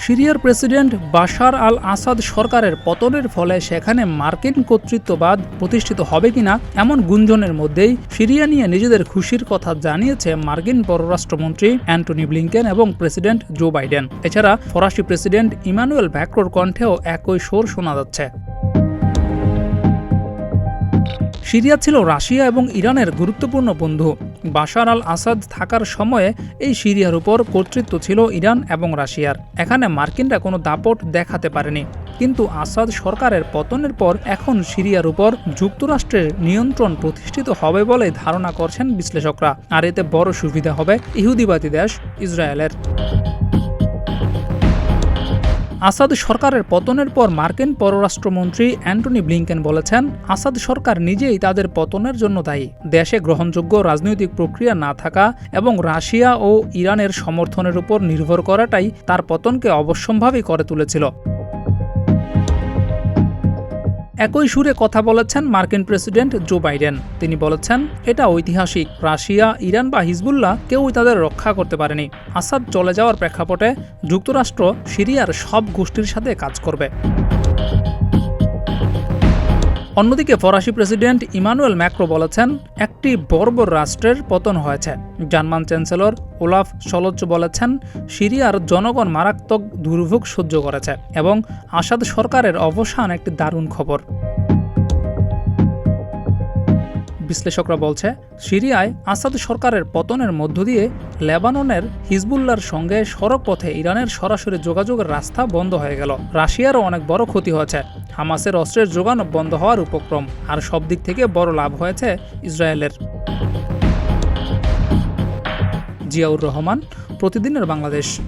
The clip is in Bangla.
সিরিয়ার প্রেসিডেন্ট বাশার আল আসাদ সরকারের পতনের ফলে সেখানে মার্কিন কর্তৃত্ববাদ প্রতিষ্ঠিত হবে কিনা এমন গুঞ্জনের মধ্যেই সিরিয়া নিয়ে নিজেদের খুশির কথা জানিয়েছে মার্কিন পররাষ্ট্রমন্ত্রী অ্যান্টনি ব্লিংকেন এবং প্রেসিডেন্ট জো বাইডেন। এছাড়া ফরাসি প্রেসিডেন্ট ইমানুয়েল ম্যাক্রোর কণ্ঠেও একই সুর শোনা যাচ্ছে। সিরিয়া ছিল রাশিয়া এবং ইরানের গুরুত্বপূর্ণ বন্ধু। বাশার আল আসাদ থাকার সময়ে এই সিরিয়ার উপর কর্তৃত্ব ছিল ইরান এবং রাশিয়ার। এখানে মার্কিনরা কোনো দাপট দেখাতে পারেনি। কিন্তু আসাদ সরকারের পতনের পর এখন সিরিয়ার উপর যুক্তরাষ্ট্রের নিয়ন্ত্রণ প্রতিষ্ঠিত হবে বলে ধারণা করছেন বিশ্লেষকরা। আর এতে বড় সুবিধা হবে ইহুদিবাদী দেশ ইসরায়েলের। আসাদ সরকারের পতনের পর মার্কিন পররাষ্ট্রমন্ত্রী অ্যান্টনি ব্লিংকেন বলেছেন, আসাদ সরকার নিজেই তাদের পতনের জন্য দায়ী। দেশে গ্রহণযোগ্য রাজনৈতিক প্রক্রিয়া না থাকা এবং রাশিয়া ও ইরানের সমর্থনের উপর নির্ভর করাটাই তার পতনকে অবশ্যম্ভাবী করে তুলেছিল। একই সুরে কথা বলেছেন মার্কিন প্রেসিডেন্ট জো বাইডেন। তিনি বলেছেন, এটা ঐতিহাসিক। রাশিয়া, ইরান বা হিজবুল্লাহ কেউই তাদের রক্ষা করতে পারেনি। আসাদ চলে যাওয়ার প্রেক্ষাপটে যুক্তরাষ্ট্র সিরিয়ার সব গোষ্ঠীর সাথে কাজ করবে। অন্যদিকে ফরাসি প্রেসিডেন্ট ইমানুয়েল ম্যাক্রো বলেছেন, একটি বর্বর রাষ্ট্রের পতন হয়েছে। জার্মান চ্যান্সেলর ওলাফ শলজ বলেছেন, সিরিয়ার জনগণ মারাত্মক দুর্ভোগ সহ্য করেছে এবং আসাদ সরকারের অবসান একটি দারুণ খবর। বিশ্লেষকরা বলছে, সিরিয়ায় আসাদ সরকারের পতনের মধ্য দিয়ে লেবাননের হিজবুল্লাহর সঙ্গে সড়ক পথে ইরানের সরাসরি যোগাযোগের রাস্তা বন্ধ হয়ে গেল। রাশিয়ারও অনেক বড় ক্ষতি হয়েছে। হামাসের অস্ত্রের যোগান বন্ধ হওয়ার উপক্রম। আর সব দিক থেকে বড় লাভ হয়েছে ইসরায়েলের। জিয়াউর রহমান, প্রতিদিনের বাংলাদেশ।